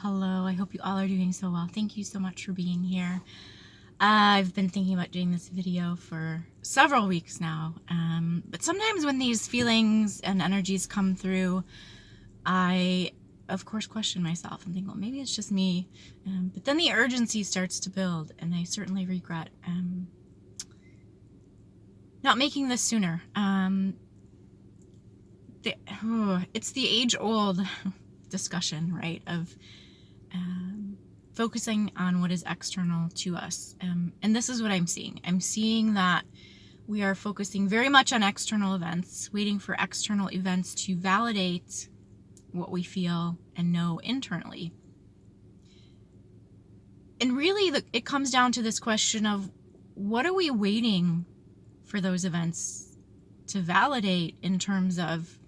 Hello, I hope you all are doing so well. Thank you so much for being here. I've been thinking about doing this video for several weeks now, but sometimes when these feelings and energies come through, I, of course, question myself and think, well, maybe it's just me. But then the urgency starts to build, and I certainly regret not making this sooner. It's the age-old discussion, right, of focusing on what is external to us. And this is what I'm seeing. I'm seeing that we are focusing very much on external events, waiting for external events to validate what we feel and know internally. And really, it comes down to this question of, what are we waiting for those events to validate in terms of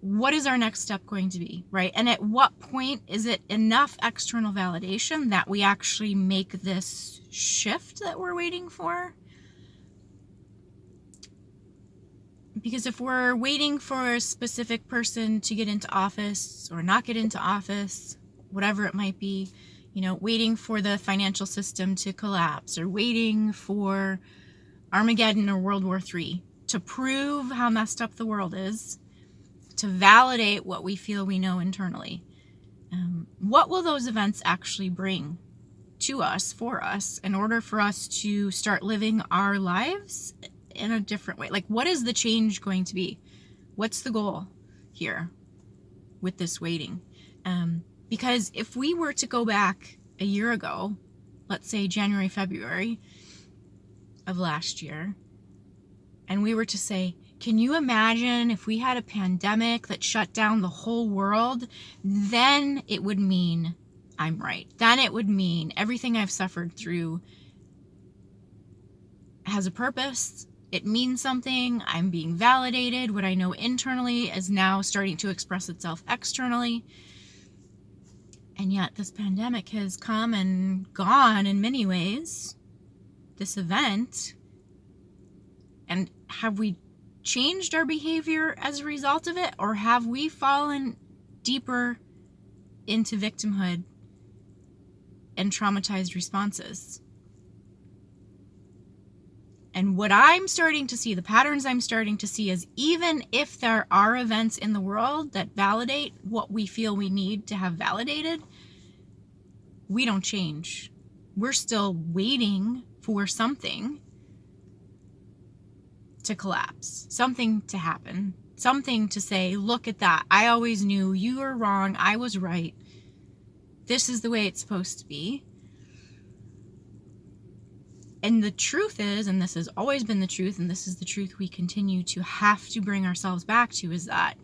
what is our next step going to be, right? And at what point is it enough external validation that we actually make this shift that we're waiting for? Because if we're waiting for a specific person to get into office or not get into office, whatever it might be, waiting for the financial system to collapse, or waiting for Armageddon or World War III to prove how messed up the world is, to validate what we feel we know internally. What will those events actually bring to us, for us, in order for us to start living our lives in a different way? Like, what is the change going to be? What's the goal here with this waiting? Because if we were to go back a year ago, let's say January, February of last year, and we were to say, can you imagine if we had a pandemic that shut down the whole world? Then it would mean I'm right. Then it would mean everything I've suffered through has a purpose. It means something. I'm being validated. What I know internally is now starting to express itself externally. And yet this pandemic has come and gone in many ways, this event. And have we changed our behavior as a result of it, or have we fallen deeper into victimhood and traumatized responses? And what I'm starting to see, the patterns I'm starting to see, is even if there are events in the world that validate what we feel we need to have validated, we don't change. We're still waiting for something to collapse, something to happen, something to say, look at that. I always knew you were wrong. I was right. This is the way it's supposed to be. And the truth is, and this has always been the truth, and this is the truth we continue to have to bring ourselves back to, is that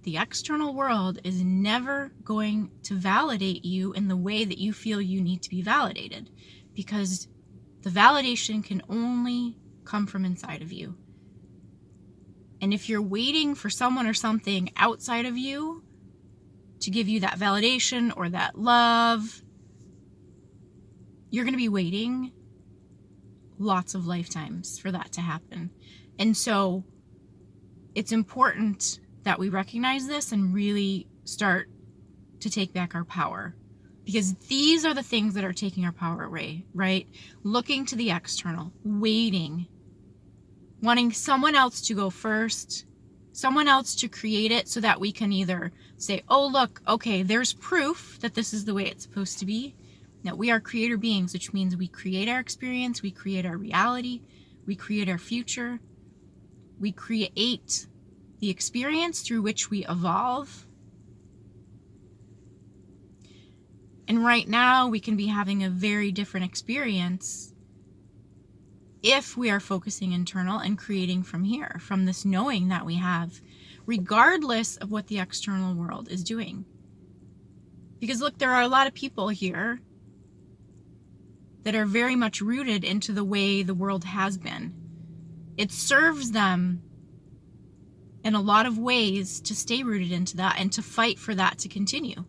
the external world is never going to validate you in the way that you feel you need to be validated, because the validation can only come from inside of you. And if you're waiting for someone or something outside of you to give you that validation or that love, you're going to be waiting lots of lifetimes for that to happen. And so it's important that we recognize this and really start to take back our power, because these are the things that are taking our power away, right? Looking to the external, waiting, wanting someone else to go first, someone else to create it, so that we can either say, oh, look, okay, there's proof that this is the way it's supposed to be, that we are creator beings, which means we create our experience, we create our reality, we create our future, we create the experience through which we evolve. And right now, we can be having a very different experience if we are focusing internal and creating from here, from this knowing that we have, regardless of what the external world is doing. Because look, there are a lot of people here that are very much rooted into the way the world has been. It serves them in a lot of ways to stay rooted into that and to fight for that to continue.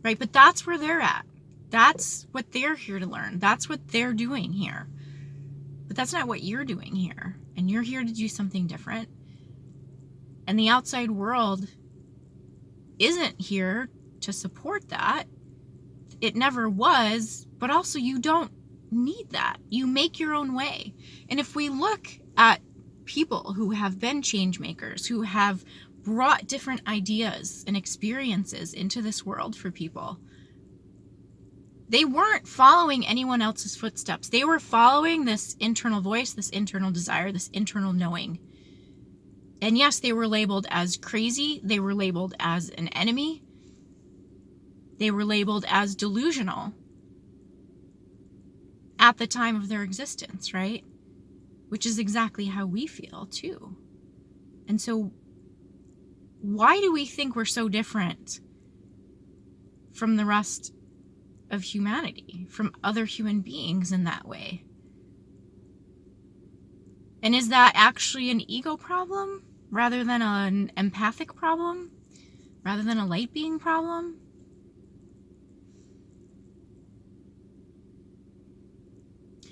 Right? But that's where they're at. That's what they're here to learn. That's what they're doing here. But that's not what you're doing here. And you're here to do something different. And the outside world isn't here to support that. It never was, but also you don't need that. You make your own way. And if we look at people who have been change makers, who have brought different ideas and experiences into this world for people, they weren't following anyone else's footsteps. They were following this internal voice, this internal desire, this internal knowing. And yes, they were labeled as crazy. They were labeled as an enemy. They were labeled as delusional at the time of their existence, right? Which is exactly how we feel too. And so why do we think we're so different from the rest of humanity, from other human beings in that way? And is that actually an ego problem rather than an empathic problem, rather than a light being problem?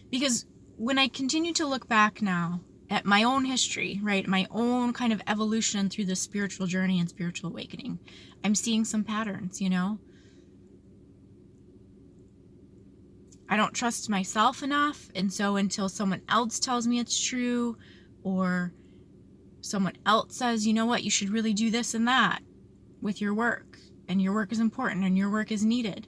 Because when I continue to look back now at my own history, right, my own kind of evolution through the spiritual journey and spiritual awakening, I'm seeing some patterns, you know? I don't trust myself enough, and so until someone else tells me it's true, or someone else says, you know what, you should really do this and that with your work, and your work is important, and your work is needed.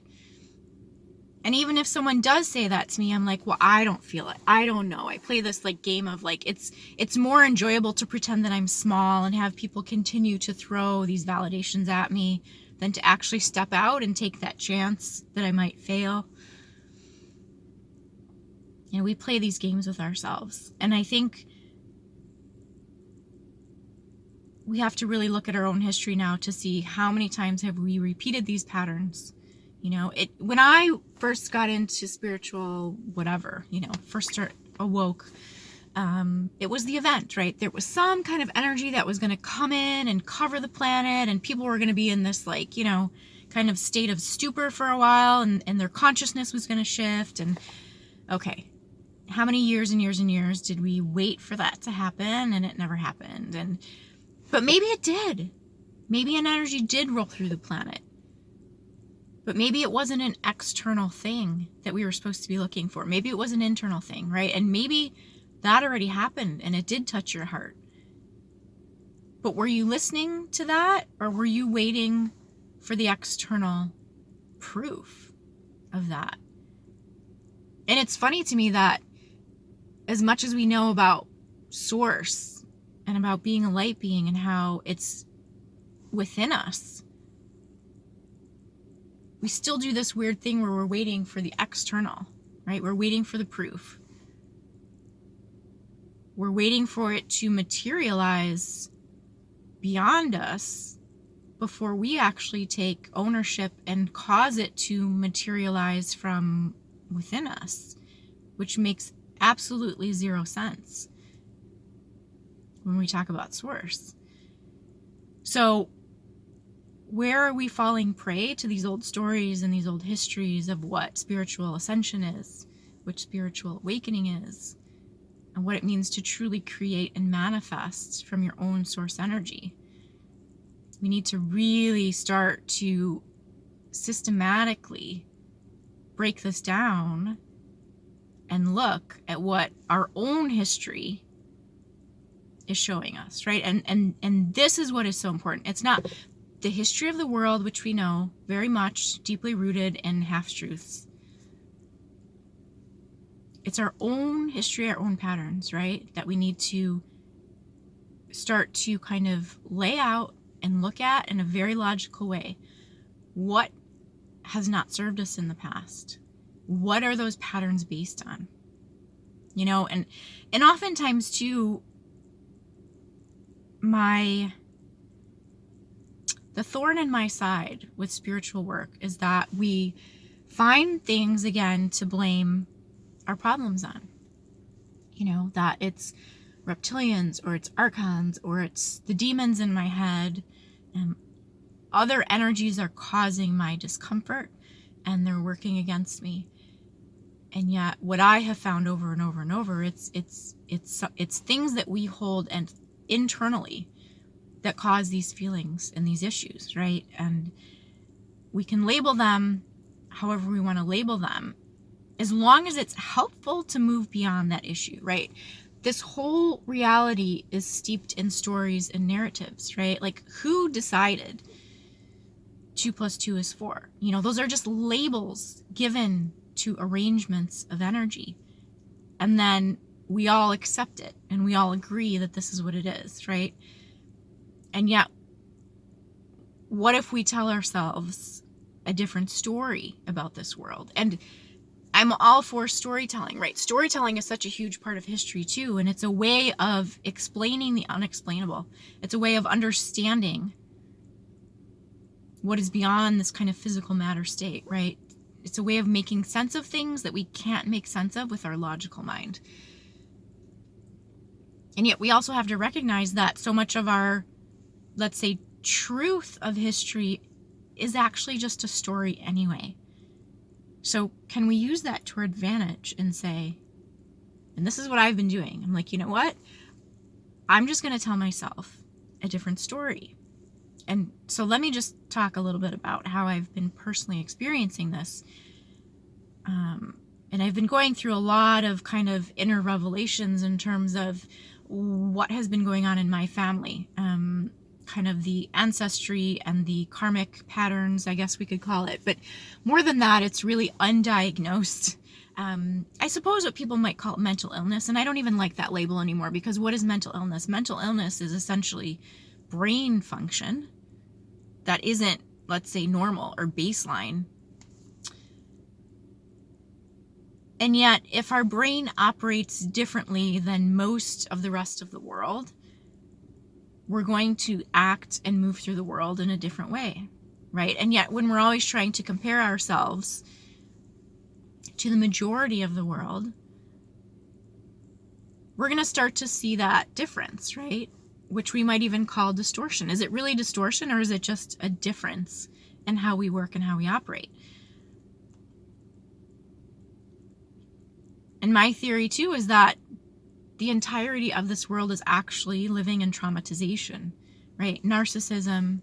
And even if someone does say that to me, I'm like, well, I don't feel it. I don't know. I play this like game of like, it's more enjoyable to pretend that I'm small and have people continue to throw these validations at me than to actually step out and take that chance that I might fail. You know, we play these games with ourselves. And I think we have to really look at our own history now to see how many times have we repeated these patterns. You know, when I first got into spiritual whatever, you know, awoke, it was the event, right? There was some kind of energy that was going to come in and cover the planet, and people were going to be in this, like, you know, kind of state of stupor for a while, and their consciousness was going to shift. And okay, how many years and years and years did we wait for that to happen? And it never happened. But maybe it did. Maybe an energy did roll through the planet. But maybe it wasn't an external thing that we were supposed to be looking for. Maybe it was an internal thing, right? And maybe that already happened and it did touch your heart. But were you listening to that, or were you waiting for the external proof of that? And it's funny to me that as much as we know about source and about being a light being and how it's within us, we still do this weird thing where we're waiting for the external, right? We're waiting for the proof. We're waiting for it to materialize beyond us before we actually take ownership and cause it to materialize from within us, which makes absolutely zero sense when we talk about source. So where are we falling prey to these old stories and these old histories of what spiritual ascension is, what spiritual awakening is, and what it means to truly create and manifest from your own source energy? We need to really start to systematically break this down and look at what our own history is showing us, right? And this is what is so important. It's not the history of the world, which we know very much deeply rooted in half-truths. It's our own history, our own patterns, right? That we need to start to kind of lay out and look at in a very logical way. What has not served us in the past? What are those patterns based on? You know, and oftentimes too, the thorn in my side with spiritual work is that we find things again to blame our problems on. You know, that it's reptilians, or it's archons, or it's the demons in my head, and other energies are causing my discomfort and they're working against me. And yet what I have found over and over and over, it's things that we hold and internally that cause these feelings and these issues, right? And we can label them however we want to label them, as long as it's helpful to move beyond that issue, right? This whole reality is steeped in stories and narratives, right? Like, who decided 2 + 2 is 4? You know, those are just labels given to arrangements of energy. And then we all accept it and we all agree that this is what it is, right? And yet, what if we tell ourselves a different story about this world? And I'm all for storytelling, right? Storytelling is such a huge part of history too, and it's a way of explaining the unexplainable. It's a way of understanding what is beyond this kind of physical matter state, right? It's a way of making sense of things that we can't make sense of with our logical mind. And yet we also have to recognize that so much of our, let's say, truth of history is actually just a story anyway. So can we use that to our advantage and say, and this is what I've been doing. I'm like, you know what? I'm just going to tell myself a different story. And so let me just talk a little bit about how I've been personally experiencing this. And I've been going through a lot of kind of inner revelations in terms of what has been going on in my family. Kind of the ancestry and the karmic patterns, I guess we could call it. But more than that, it's really undiagnosed. I suppose what people might call mental illness, and I don't even like that label anymore, because what is mental illness? Mental illness is essentially brain function that isn't, let's say, normal or baseline. And yet, if our brain operates differently than most of the rest of the world, we're going to act and move through the world in a different way, right? And yet, when we're always trying to compare ourselves to the majority of the world, we're going to start to see that difference, right? Which we might even call distortion. Is it really distortion, or is it just a difference in how we work and how we operate? And my theory too is that the entirety of this world is actually living in traumatization, right? Narcissism,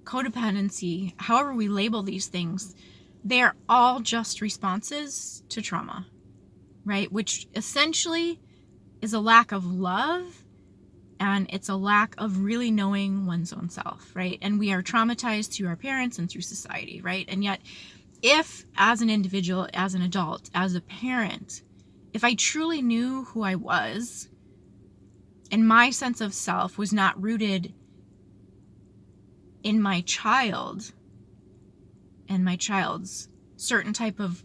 codependency, however we label these things, they're all just responses to trauma, right? Which essentially is a lack of love, and it's a lack of really knowing one's own self, right? And we are traumatized through our parents and through society, right? And yet, if as an individual, as an adult, as a parent, if I truly knew who I was, and my sense of self was not rooted in my child and my child's certain type of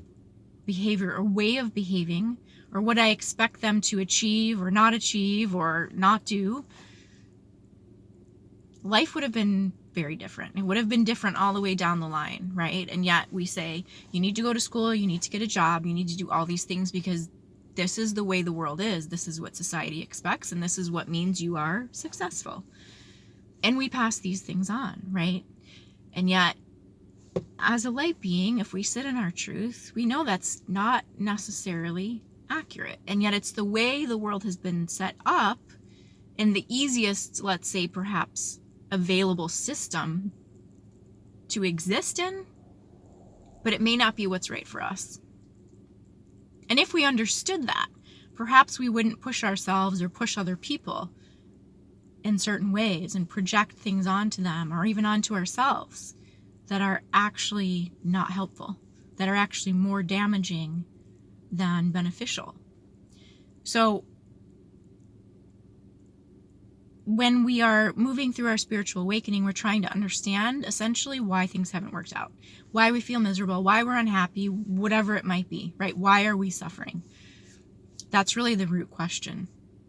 behavior or way of behaving, or what I expect them to achieve or not do, life would have been very different. It would have been different all the way down the line, right? And yet we say, you need to go to school, you need to get a job, you need to do all these things because this is the way the world is. This is what society expects, and this is what means you are successful. And we pass these things on, right? And yet, as a light being, if we sit in our truth, we know that's not necessarily accurate. And yet it's the way the world has been set up in the easiest, let's say, perhaps available system to exist in, but it may not be what's right for us. And if we understood that, perhaps we wouldn't push ourselves or push other people in certain ways and project things onto them or even onto ourselves that are actually not helpful, that are actually more damaging than beneficial. So when we are moving through our spiritual awakening, we're trying to understand essentially why things haven't worked out, why we feel miserable, why we're unhappy, whatever it might be, right? Why are we suffering? That's really the root question.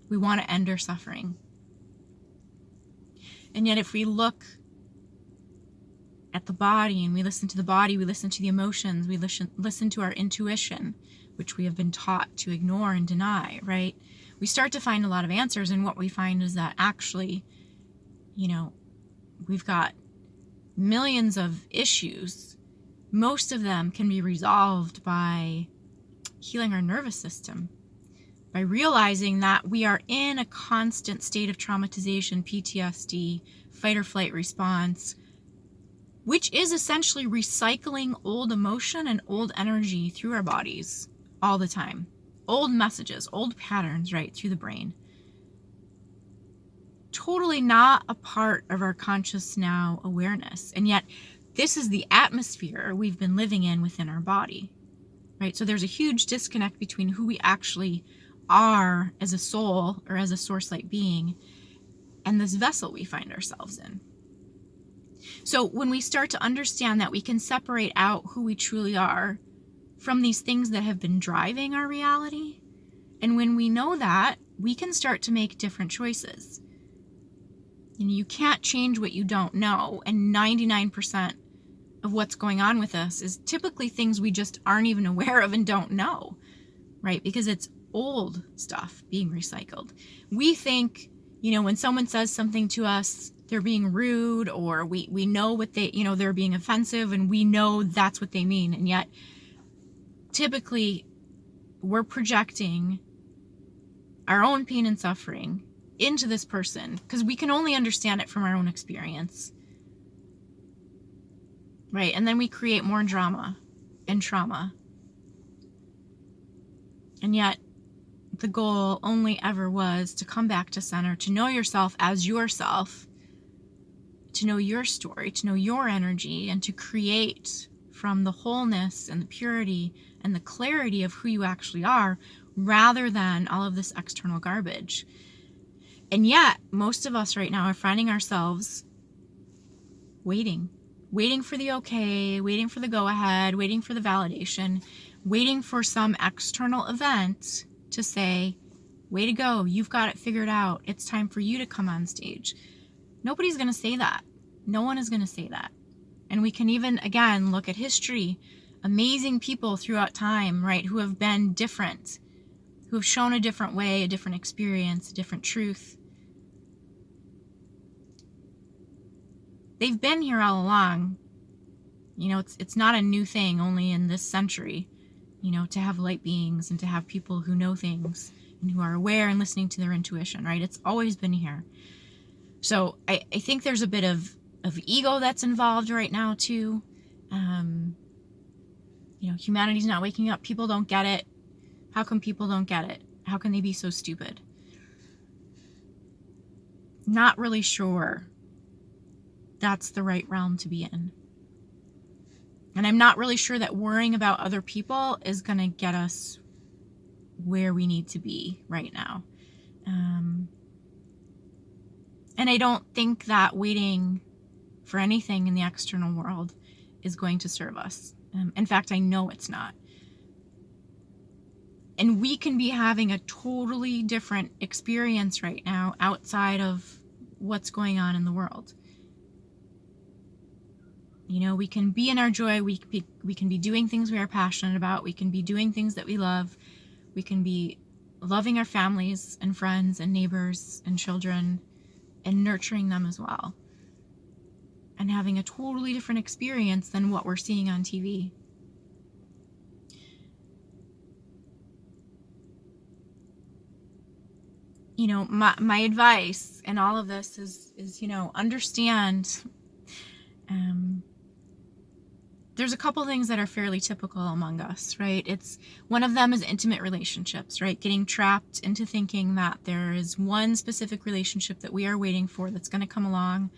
We want to end our suffering. And yet if we look at the body and we listen to the body, we listen to the emotions, we listen to our intuition, which we have been taught to ignore and deny, right? We start to find a lot of answers, and what we find is that actually, we've got millions of issues. Most of them can be resolved by healing our nervous system, by realizing that we are in a constant state of traumatization, PTSD, fight or flight response, which is essentially recycling old emotion and old energy through our bodies all the time. Old messages, old patterns, right, through the brain. Totally not a part of our conscious now awareness. And yet, this is the atmosphere we've been living in within our body, right? So there's a huge disconnect between who we actually are as a soul or as a source-like being and this vessel we find ourselves in. So when we start to understand that we can separate out who we truly are from these things that have been driving our reality, and when we know that, we can start to make different choices. And you can't change what you don't know, and 99% of what's going on with us is typically things we just aren't even aware of and don't know, right? Because it's old stuff being recycled. We think, when someone says something to us, they're being rude, or we know what they, they're being offensive, and we know that's what they mean. And yet, typically, we're projecting our own pain and suffering into this person because we can only understand it from our own experience. Right? And then we create more drama and trauma. And yet, the goal only ever was to come back to center, to know yourself as yourself, to know your story, to know your energy, and to create from the wholeness and the purity and the clarity of who you actually are, rather than all of this external garbage. And yet, most of us right now are finding ourselves waiting for the okay, waiting for the go-ahead, waiting for the validation, waiting for some external event to say, way to go, you've got it figured out, it's time for you to come on stage. Nobody's going to say that. No one is going to say that. And we can even, again, look at history. Amazing people throughout time, right, who have been different, who have shown a different way, a different experience, a different truth. They've been here all along. It's not a new thing only in this century, to have light beings and to have people who know things and who are aware and listening to their intuition, right? It's always been here. So I think there's a bit of ego that's involved right now too. Humanity's not waking up. People don't get it. How come people don't get it? How can they be so stupid? Not really sure that's the right realm to be in. And I'm not really sure that worrying about other people is going to get us where we need to be right now. And I don't think that waiting for anything in the external world is going to serve us. In fact, I know it's not. And we can be having a totally different experience right now outside of what's going on in the world. We can be in our joy. We can be doing things we are passionate about. We can be doing things that we love. We can be loving our families and friends and neighbors and children and nurturing them as well. And having a totally different experience than what we're seeing on TV. My advice in all of this is understand. There's a couple things that are fairly typical among us, right? One of them is intimate relationships, right? Getting trapped into thinking that there is one specific relationship that we are waiting for that's going to come along,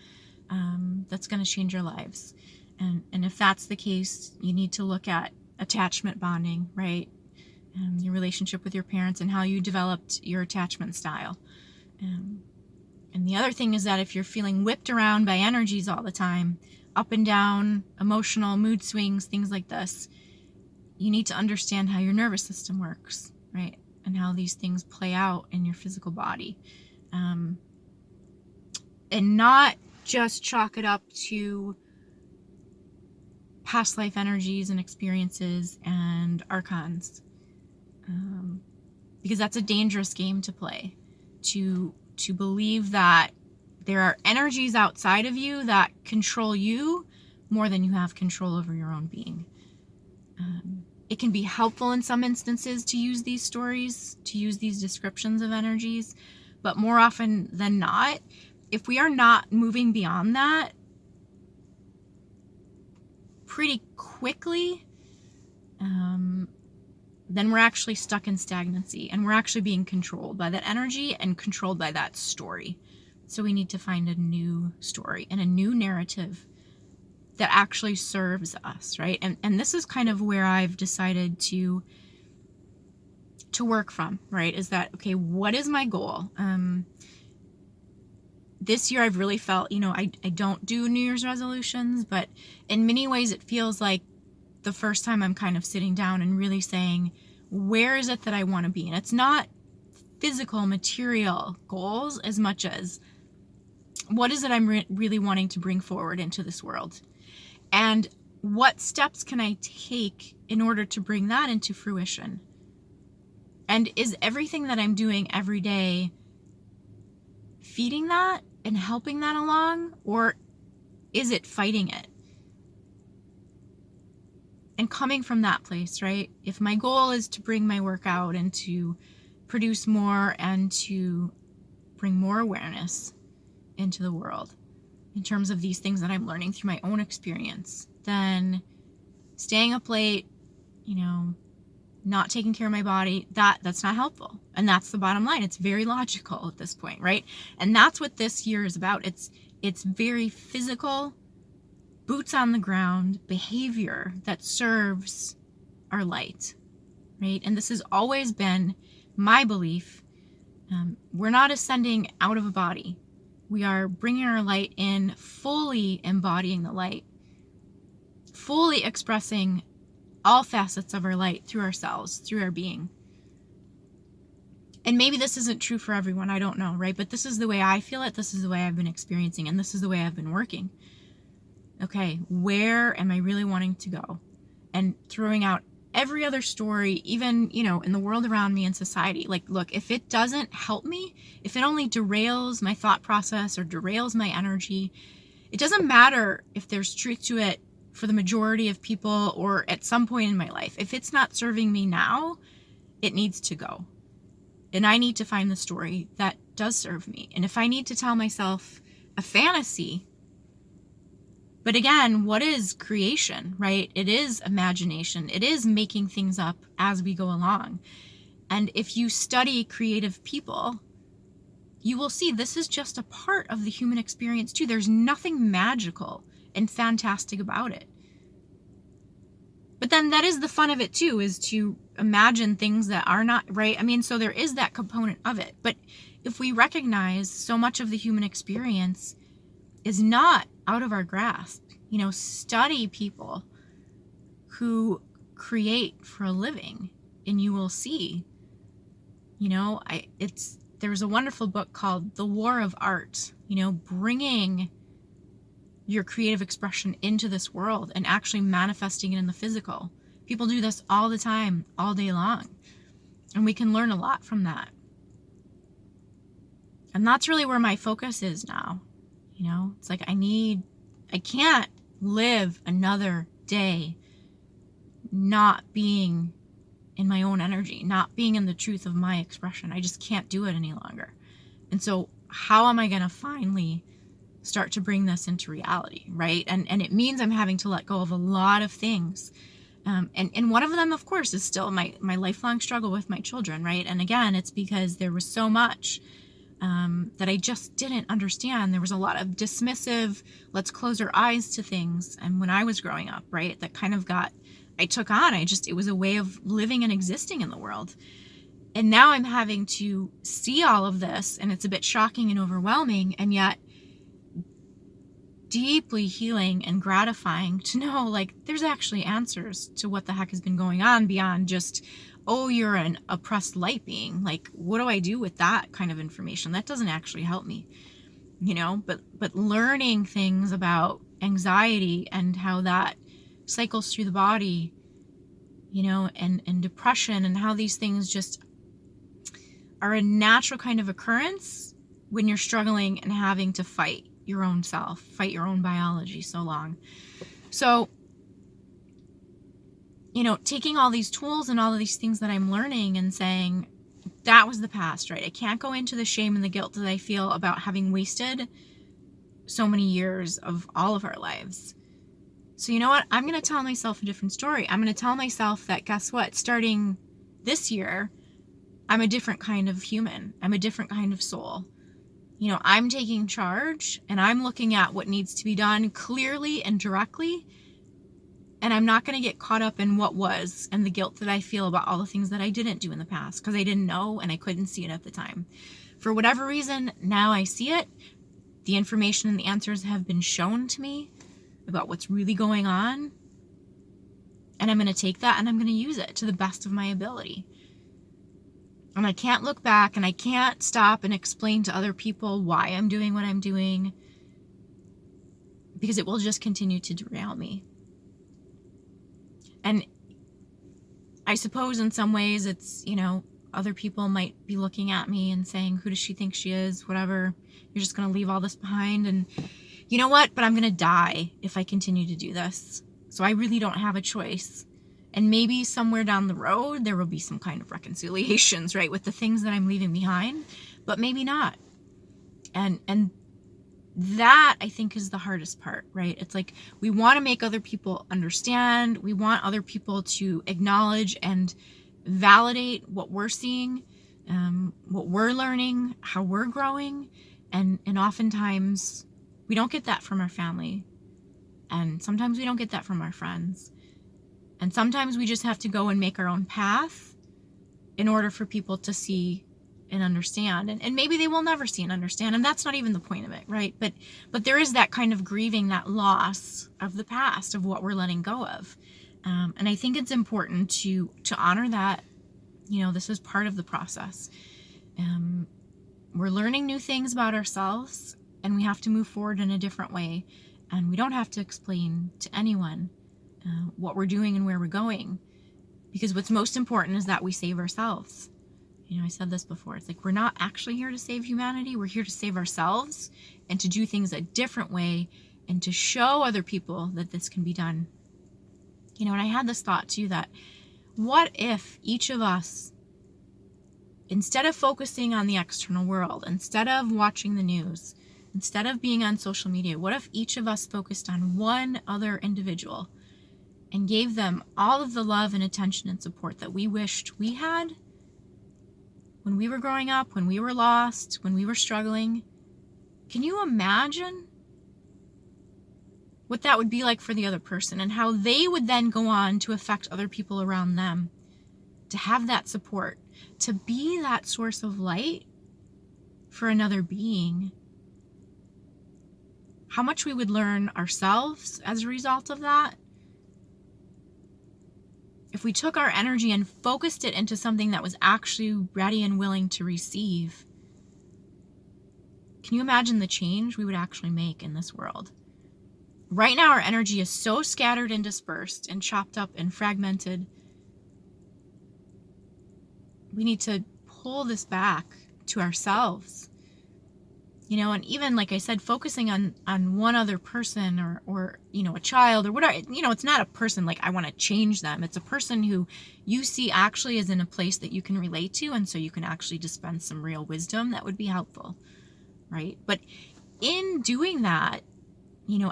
that's going to change our lives. And if that's the case, you need to look at attachment bonding, right? Your relationship with your parents and how you developed your attachment style. And the other thing is that if you're feeling whipped around by energies all the time, up and down, emotional, mood swings, things like this, you need to understand how your nervous system works, right? And how these things play out in your physical body. And not just chalk it up to past life energies and experiences and archons. Because that's a dangerous game to play. To believe that there are energies outside of you that control you more than you have control over your own being. It can be helpful in some instances to use these stories, to use these descriptions of energies, but more often than not, if we are not moving beyond that pretty quickly, then we're actually stuck in stagnancy, and we're actually being controlled by that energy and controlled by that story. So we need to find a new story and a new narrative that actually serves us, right? And this is kind of where I've decided to work from, right? Is that, okay, what is my goal? This year I've really felt, I don't do New Year's resolutions, but in many ways it feels like the first time I'm kind of sitting down and really saying, where is it that I want to be? And it's not physical, material goals as much as what is it I'm really wanting to bring forward into this world? And what steps can I take in order to bring that into fruition? And is everything that I'm doing every day feeding that and helping that along? Or is it fighting it? And coming from that place, right? If my goal is to bring my work out and to produce more and to bring more awareness into the world in terms of these things that I'm learning through my own experience, then staying up late, not taking care of my body, that's not helpful. And that's the bottom line. It's very logical at this point, right? And that's what this year is about. It's very physical, boots on the ground behavior that serves our light, right? And this has always been my belief. We're not ascending out of a body. We are bringing our light in, fully embodying the light, fully expressing all facets of our light through ourselves, through our being. And maybe this isn't true for everyone, I don't know, right? But this is the way I feel it, this is the way I've been experiencing, and this is the way I've been working. Okay, where am I really wanting to go? And throwing out every other story, even, in the world around me in society. Like, look, if it doesn't help me, if it only derails my thought process or derails my energy, it doesn't matter if there's truth to it for the majority of people or at some point in my life. If it's not serving me now, it needs to go. And I need to find the story that does serve me. And if I need to tell myself a fantasy, but again, what is creation, right? It is imagination. It is making things up as we go along. And if you study creative people, you will see this is just a part of the human experience too. There's nothing magical and fantastic about it. But then that is the fun of it too, is to imagine things that are not, right? So there is that component of it. But if we recognize so much of the human experience is not out of our grasp, study people who create for a living, and you will see, there's a wonderful book called The War of Art, bringing your creative expression into this world and actually manifesting it in the physical. People do this all the time, all day long, and we can learn a lot from that. And that's really where my focus is now. It's like I can't live another day not being in my own energy, not being in the truth of my expression. I just can't do it any longer. And so how am I going to finally start to bring this into reality, right? And it means I'm having to let go of a lot of things. And one of them, of course, is still my lifelong struggle with my children, right? And again, it's because there was so much that I just didn't understand. There was a lot of dismissive, let's close our eyes to things. And when I was growing up, right, that kind of I took on, it was a way of living and existing in the world. And now I'm having to see all of this, and it's a bit shocking and overwhelming, and yet deeply healing and gratifying to know, like, there's actually answers to what the heck has been going on beyond just, oh, you're an oppressed light being. Like, what do I do with that kind of information? That doesn't actually help me, but learning things about anxiety and how that cycles through the body, and depression, and how these things just are a natural kind of occurrence when you're struggling and having to fight your own self, fight your own biology so long. So taking all these tools and all of these things that I'm learning and saying, that was the past, right? I can't go into the shame and the guilt that I feel about having wasted so many years of all of our lives. So you know what? I'm going to tell myself a different story. I'm going to tell myself that, guess what? Starting this year, I'm a different kind of human. I'm a different kind of soul. I'm taking charge and I'm looking at what needs to be done clearly and directly. And I'm not going to get caught up in what was and the guilt that I feel about all the things that I didn't do in the past because I didn't know and I couldn't see it at the time. For whatever reason, now I see it. The information and the answers have been shown to me about what's really going on. And I'm going to take that and I'm going to use it to the best of my ability. And I can't look back and I can't stop and explain to other people why I'm doing what I'm doing because it will just continue to derail me. And I suppose in some ways it's, other people might be looking at me and saying, who does she think she is? Whatever. You're just going to leave all this behind. And you know what? But I'm going to die if I continue to do this. So I really don't have a choice. And maybe somewhere down the road, there will be some kind of reconciliations, right? With the things that I'm leaving behind, but maybe not. And that I think is the hardest part, right? It's like we want to make other people understand. We want other people to acknowledge and validate what we're seeing, what we're learning, how we're growing. And oftentimes we don't get that from our family. And sometimes we don't get that from our friends. And sometimes we just have to go and make our own path in order for people to see and understand. And maybe they will never see and understand. And that's not even the point of it, right? But there is that kind of grieving, that loss of the past, of what we're letting go of. And I think it's important to honor that, this is part of the process. We're learning new things about ourselves and we have to move forward in a different way. And we don't have to explain to anyone what we're doing and where we're going. Because what's most important is that we save ourselves. I said this before. It's like we're not actually here to save humanity. We're here to save ourselves and to do things a different way and to show other people that this can be done. And I had this thought too that what if each of us, instead of focusing on the external world, instead of watching the news, instead of being on social media, what if each of us focused on one other individual and gave them all of the love and attention and support that we wished we had when we were growing up, when we were lost, when we were struggling? Can you imagine what that would be like for the other person and how they would then go on to affect other people around them, to have that support, to be that source of light for another being? How much we would learn ourselves as a result of that. If we took our energy and focused it into something that was actually ready and willing to receive, can you imagine the change we would actually make in this world? Right now, our energy is so scattered and dispersed and chopped up and fragmented. We need to pull this back to ourselves. And even, like I said, focusing on one other person or a child or whatever, it's not a person like I want to change them. It's a person who you see actually is in a place that you can relate to. And so you can actually dispense some real wisdom that would be helpful, right? But in doing that,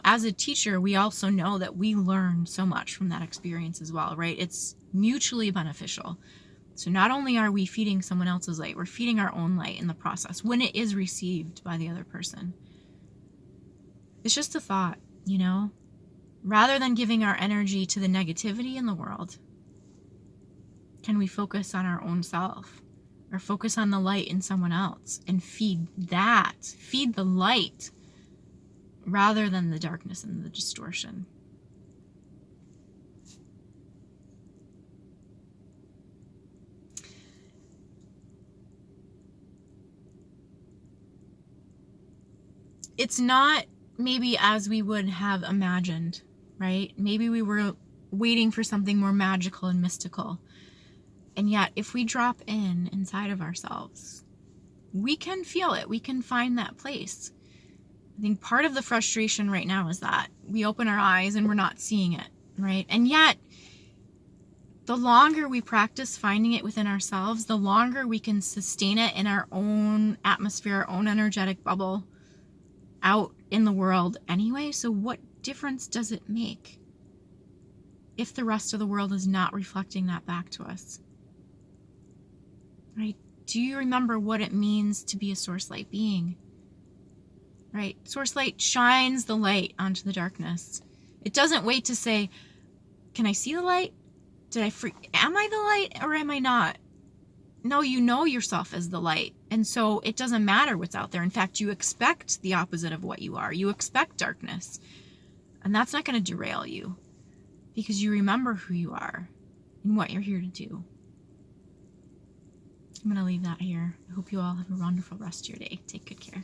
as a teacher, we also know that we learn so much from that experience as well, right? It's mutually beneficial. So not only are we feeding someone else's light, we're feeding our own light in the process when it is received by the other person. It's just a thought, rather than giving our energy to the negativity in the world, can we focus on our own self or focus on the light in someone else and feed the light rather than the darkness and the distortion? It's not maybe as we would have imagined, right? Maybe we were waiting for something more magical and mystical. And yet, if we drop inside of ourselves, we can feel it. We can find that place. I think part of the frustration right now is that we open our eyes and we're not seeing it, right? And yet, the longer we practice finding it within ourselves, the longer we can sustain it in our own atmosphere, our own energetic bubble out in the world anyway. So what difference does it make if the rest of the world is not reflecting that back to us? Right? Do you remember what it means to be a source light being? Right? Source light shines the light onto the darkness. It doesn't wait to say, can I see the light? Am I the light or am I not? No, you know yourself as the light. And so it doesn't matter what's out there. In fact, you expect the opposite of what you are. You expect darkness. And that's not going to derail you because you remember who you are and what you're here to do. I'm going to leave that here. I hope you all have a wonderful rest of your day. Take good care.